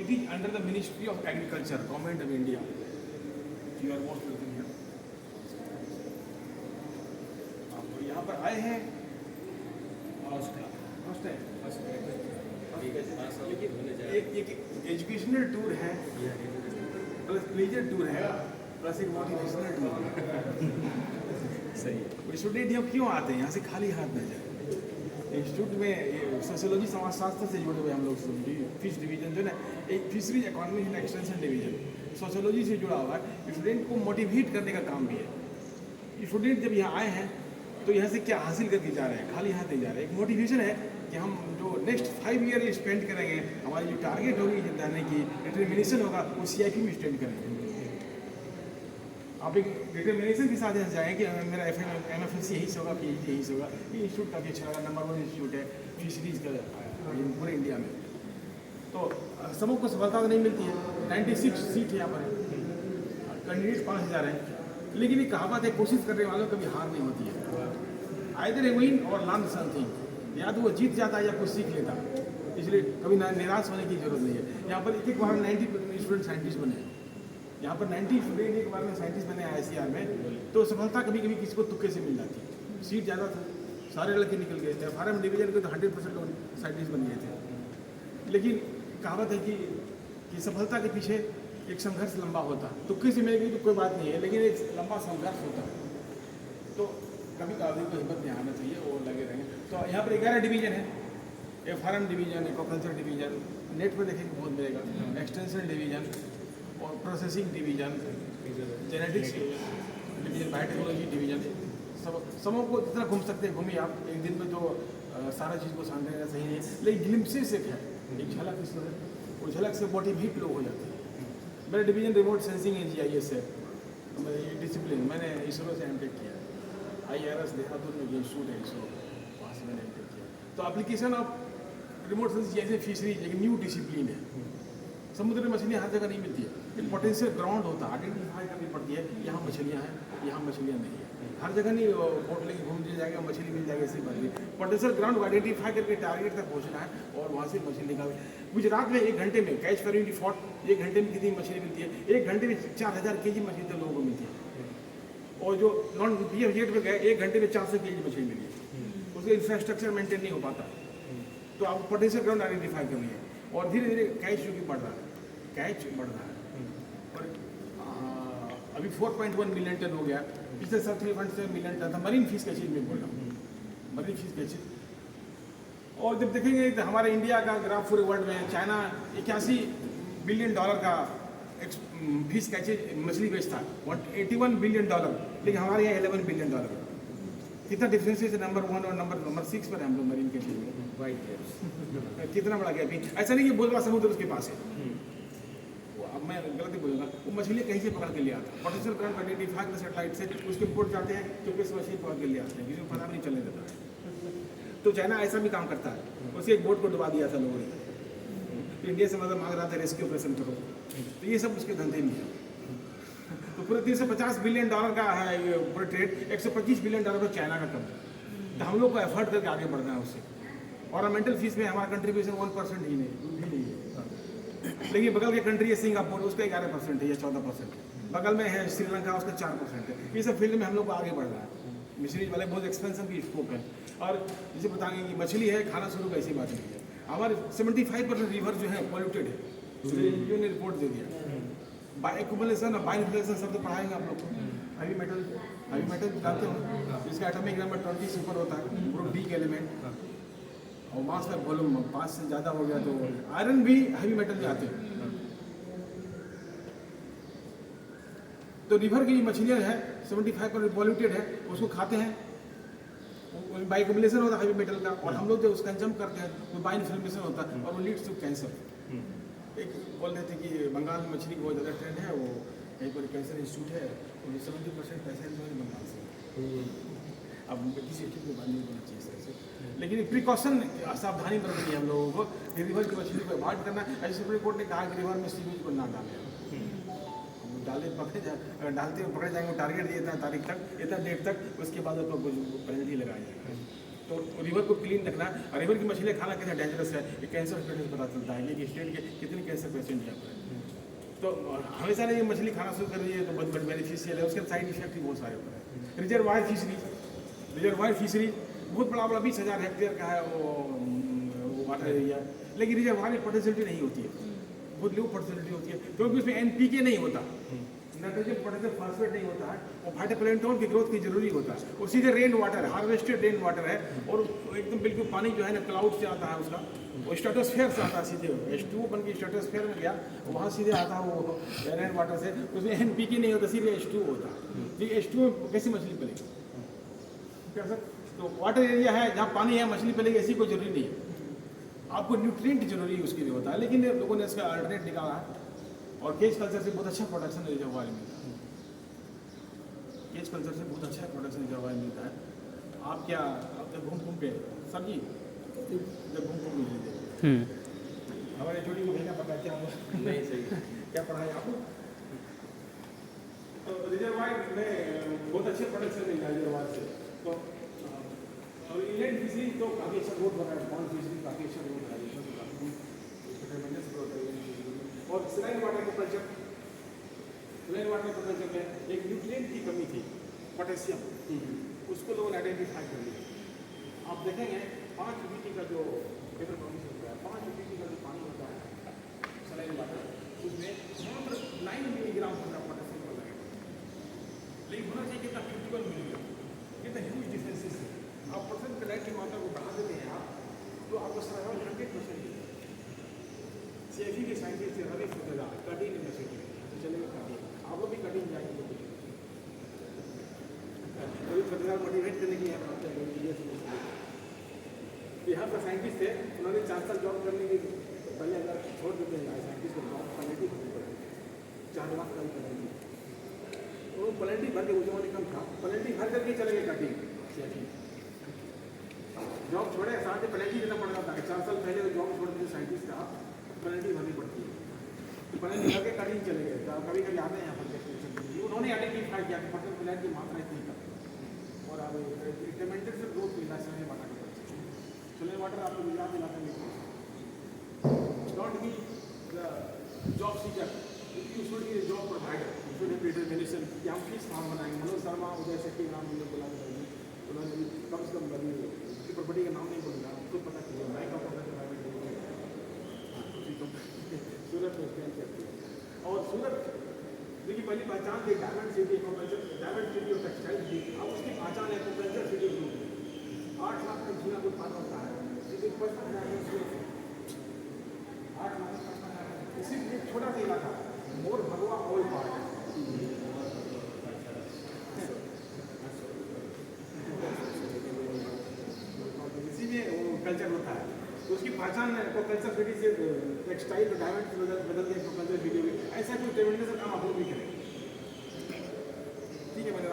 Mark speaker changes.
Speaker 1: It is under the Ministry of Agriculture, Government of India. You are most welcome here. आप यहाँ पर आए हैं फर्स्ट टाइम। एक एजुकेशनल टूर है प्लस प्लेजर टूर है प्लस एक मोटिवेशनल टूर है। सही है। स्टूडेंट यहाँ क्यों आते हैं? यहाँ से खाली हाथ न जाए। इंस्टीट्यूट में सोशियोलॉजी समाजशास्त्र से जुड़े हुए हम लोग फिश डिवीजन जो है ना, एक fisheries economy and extension division sociology से जुड़ा हुआ है। स्टूडेंट को मोटिवेट करने का काम भी है। स्टूडेंट जब यहाँ आए हैं तो यहाँ से क्या हासिल करके जा रहे हैं? खाली हाथ नहीं जा रहे हैं। एक मोटिवेशन है कि हम जो नेक्स्ट 5 ईयर स्पेंड करेंगे, हमारी जो टारगेट होगी जाने की, डिटर्मिनेशन होगा, वो CIP में स्पेंड करेंगे। आप एक डिटर्मिनेशन के साथ यहाँ जाएँ कि मेरा MFSC यही से होगा, PhD यही से होगा। ये इंस्टीट्यूट काफ़ी अच्छा लगा, नंबर 1 इंस्टीट्यूट है फिशरीज का पूरे इंडिया में। तो सबों को सफलता तो नहीं मिलती है। 96 सीट है यहाँ पर, कैंडिडेट 5000 है, लेकिन ये कहावत है, कोशिश करने वालों कभी हार नहीं होती है। आइदर ए विन और लर्न समथिंग, या तो वो जीत जाता है या कुछ सीख लेता है। इसलिए कभी निराश होने की जरूरत नहीं है। यहाँ पर एक बार 90 स्टूडेंट साइंटिस्ट बने। यहाँ पर 90 स्टूडेंट एक बार में साइंटिस्ट बने ICR में। तो सफलता कभी कभी किसी को तुक्के से मिल जाती है। सीट ज़्यादा था, सारे लड़के निकल गए थे। फार्म डिवीजन के तो 100% साइंटिस्ट बन गए थे। लेकिन कहावत है कि सफलता के पीछे एक संघर्ष लंबा होता है। तुक्के से मिल गई तो कोई बात नहीं है, लेकिन एक लंबा संघर्ष होता है। तो कभी कभी को हिम्मत नहीं आना चाहिए और लगे रहेंगे। तो यहाँ पर 11 डिवीजन है। एक farm division, aquaculture division, net पर देखेंगे बहुत मिलेगा, एक्सटेंशन डिवीजन और processing division, genetics division, biotechnology division. सबों को जितना घूम सकते हैं घूमिए आप। एक दिन में तो सारा चीज़ को समझने का सही नहीं है, लेकिन ग्लिम्पसेस एक है, एक झलक इसमें, वो झलक से मोटिवेट लोग हो जाते हैं। मेरा डिवीजन रिमोट सेंसिंग है, GIS है। ये डिसिप्लिन मैंने ISRO से MTech किया है। IRS देहरादून में जो इंस्टीट्यूट है ISRO, वहाँ से मैंने MTech किया। तो एप्लीकेशन ऑफ रिमोट सेंसिंग जैसे फिशरीज एक न्यू डिसिप्लिन है। समुद्र में मछलियाँ हर जगह नहीं मिलती है। एक पोटेंशियल ग्राउंड होता है, आइडेंटिफाई करनी पड़ती है, यहाँ मछलियाँ हैं, यहाँ मछलियाँ नहीं है। हर जगह नहीं बोट लेके घूम दिया जाएगा, मछली मिल जाएगी, ऐसी बात नहीं। पोटेंशियल ग्राउंड आइडेंटिफाई करके टारगेट तक पहुँचना है और वहाँ से मछली निकाल। गुजरात में 1 घंटे में कैच फॉर फॉट 1 घंटे में कितनी मछली मिलती है? 1 घंटे में 4000 kg मछली तो लोगों को मिलती है। और जो नॉन PF जेट में गए 1 घंटे में 400 kg मछली मिली है। उसका इंफ्रास्ट्रक्चर मेंटेन नहीं हो पाता। तो आप पोटेंशियल ग्राउंड आइडेंटिफाई करनी है और धीरे धीरे कैच जो कि बढ़ रहा है, कैच बढ़ रहा है। और अभी 4.1 मिलियन टन हो गया। पिछले साल 3.7 मिलियन टन था। मरीन फिश कैचेज में बोल रहा हूँ, मरीन फिश कैचेज। और जब देखेंगे तो हमारे इंडिया का ग्राफ पूरे वर्ल्ड में, चाइना $81 बिलियन का फिश कैचेज मछली बेचता है, $81 बिलियन, लेकिन हमारे यहाँ $11 बिलियन। कितना डिफरेंस है नंबर 1 और नंबर 6 पर है हम लोग मरीन कैचेज में। वाइट कितना बड़ा गया अभी। ऐसा नहीं कि बहुत बड़ा समुद्र उसके पास है। अब मैं गलती बोलूँगा, वो मछली कहीं से पकड़ के ले आता है। पोटेंशियल ग्राउंड आइडेंटिफाई कर सैटेलाइट से उसके रिपोर्ट जाते हैं तो किस मछली पकड़ के ले आते हैं, किसी को पता नहीं चलने देता है। तो चाइना ऐसा भी काम करता है। उसे एक बोट को डुबा दिया था लोगों ने, तो इंडिया से मदद मांग रहा था रेस्क्यू ऑपरेशन करो। तो ये सब उसके धंधे में है। तो पूरे $350 बिलियन का है ये पूरे ट्रेड। $125 बिलियन तो चाइना का कम है। तो हम लोग को एफर्ट करके आगे बढ़ना है उससे। ऑर्नामेंटल फीस में हमारा कंट्रीब्यूशन 1% ही नहीं है। लेकिन बगल के कंट्री है सिंगापुर, उसका 11% है या 14%। बगल में है श्रीलंका, उसका 4% है। ये सब फील्ड में हम लोग को आगे बढ़ना है। मिशरीज वाले बहुत एक्सपेंशन की स्कोप है। और जैसे बताएंगे कि मछली है, खाना शुरू का ऐसी बात नहीं है। हमारे 75% रिवर जो है पॉल्यूटेड है। NGO ने रिपोर्ट दे दिया। बायोएक्युमुलेशन और बायोइन्फ्लेशन सब तो पढ़ाएंगे आप लोग को। हैवी मेटल जानते हो, इसका एटॉमिक नंबर 20 से ऊपर होता है, ग्रुप D के एलिमेंट। और मास का वॉल्यूम 5 से ज़्यादा हो गया तो आयरन भी हैवी मेटल में आते हैं। तो रिवर की मछलियाँ है 75% पॉल्यूटेड है, उसको खाते हैं, बायोएक्युमुलेशन होता है हैवी मेटल का। और हम लोग जो उसका कंज्यूम करते हैं वो बायोइन्फ्लेमेशन होता है और वो लीड्स टू कैंसर। एक बोल रहे थे कि बंगाल में मछली बहुत ज़्यादा ट्रेंड है, वो कहीं पर कैंसर इंस्टीट्यूट है, 70% पेशेंट जो है बंगाल से। अब किसी चीज़ को बात नहीं करना चाहिए ऐसे, लेकिन प्रिकॉशन सावधानी बरतनी है हम लोगों को। रिवर की मछली को अवॉइड करना। ऐसे सुप्रीम कोर्ट ने कहा कि रिवर में सीवेज को ना डालें। डाले पकड़े जाए, अगर डालते हुए पकड़े जाएंगे, टारगेट दिए इतना तारीख तक, इतना डेट तक, उसके बाद आपको कुछ पेनल्टी लगाया जाएगा। तो रिवर को क्लीन रखना, और रिवर की मछलियाँ खाना कितना डेंजरस है, ये कैंसर पेशेंट पता चलता है कि स्टेट के कितने कैंसर पेशेंट यहाँ पर है। तो हमेशा नहीं ये मछली खाना शुरू कर रही है तो बहुत बेनिफिशियल है, उसके साइड इफेक्ट भी बहुत सारे होते हैं। रिजर्वायर फिशरी बहुत बड़ा 20,000 हेक्टेयर का है वो वाटर एरिया, लेकिन रिजर्वायर में पोटेंशियलिटी नहीं होती है, बहुत लो पोटेंशियलिटी होती है, क्योंकि उसमें NPK नहीं होता, नाइट्रोजन पोटेशियम फास्फेट नहीं होता है, और फाइटोप्लैंक्टन की ग्रोथ की जरूरी होता है। और सीधे रेन वाटर है, हार्वेस्टेड रेन वाटर है, और एकदम बिल्कुल पानी जो है ना क्लाउड से आता है उसका, वो स्ट्रेटोस्फेयर से आता है सीधे, H2O बन के स्ट्रेटोस्फेयर में गया, वहाँ सीधे आता है वो रेन वाटर से, उसमें NPK नहीं होता, सीधे H2O होता है। तो H2O कैसी मछली पलेगी क्या सर? तो वाटर एरिया है जहाँ पानी है मछली पलेगी, ऐसी कोई जरूरी नहीं है, आपको न्यूट्रिएंट जरूरी उसके लिए होता है, लेकिन लोगों ने इसका अल्टरनेट निकाला है, और केज कल्चर से बहुत अच्छा प्रोडक्शन रिजर्वायर मिलता है, केज कल्चर से बहुत अच्छा प्रोडक्शन रिजर्वायर मिलता है। आप क्या आप जब घूम के सर जी जब घूम लीजिए हमारे छोटी को भेजना पता क्या नहीं सही क्या पढ़ाए आपको, तो रिजर्वायर में बहुत अच्छे प्रोडक्शन मिलता है रिजर्वायर से। तो और इनलैंड फिशरी तो काफ़ी अच्छा ग्रोथ बना है, पॉन्ड फिशरी काफ़ी अच्छा ग्रोथ बना है, ट्रेमेंडस ग्रोथ है। और सलाइन वाटर कल्चर में एक न्यूट्रिएंट की कमी थी, पोटेशियम, उसको लोगों ने आइडेंटिफाई कर लिया। आप देखेंगे 5 ppm का जो पेपर प्रोड्यूस होता है, 5 ppm का जो पानी होता है सलाइन वाटर, उसमें मात्र 9 मिलीग्राम का पोटेशियम का लगेगा, लेकिन होना चाहिए कितना 51 मिलीग्राम, कितना ह्यूज डिफरेंसेस है। आप परसेंट क्लैट की मात्रा को बढ़ा देते हैं आप, तो आपको सर्वाइवल 100% CFE के साइंटिस्ट रवि फुटेगा कटिंग यूनिवर्सिटी तो चलेगा कटिंग, आप लोग भी कटिंग जाएंगे, रवि फुटेगा मोटिवेट करने की यहाँ पर साइंटिस्ट थे, उन्होंने 4 साल जॉब करने की पहले अगर छोड़ देते हैं साइंटिस्ट को जॉब पलेटी भरनी पड़ेगी, 4 लाख कम करेंगे, और पलेटी भर के उस कम था, पलेटी भर करके चले गए कटिंग, जॉब छोड़े साथ ही पलेटी देना पड़ रहा था। 4 साल पहले तो जॉब छोड़ दिए साइंटिस्ट का, पेनल्टी भरनी पड़ती है, तो पेनल्टी भर के कटिंग चले गए। तो कभी कभी आते हैं यहाँ पर, उन्होंने आइडेंटिफाई किया कि पटल प्लांट की मात्रा इतनी कम, और अब ट्रेमेंडस से ग्रोथ मिला सलाइन वाटर का। सलाइन वाटर आपको गुजरात इलाके में not be the job seeker, you should be job provider, you should have determination कि हम किस फार्म बनाएंगे। मनोज शर्मा, उदय शेट्टी नाम मुझे बोला था, उन्होंने कम से कम बनी उसकी प्रॉपर्टी का नाम नहीं बोलूँगा, आपको पता चलेगा मैं का सूरत में स्टैंड करती है। और सूरत देखिए पहली पहचान थी diamond city aquaculture, diamond city और टेक्सटाइल थी, अब उसकी पहचान एक्वाकल्चर सिटी की 8 लाख का झींगा को उत्पादन होता है, इसी 8 लाख इसी एक छोटा सा इलाका मोर भगवा ऑयल पार्क, इसी में वो कल्चर होता है, तो उसकी पहचान एक्वाकल्चर सिटी से टेक्सटाइल डायमंड से बदल के एक्वाकल्चर सिटी में, ऐसा कोई ट्रेमेंडस काम आप लोग भी करें। ठीक है, मैंने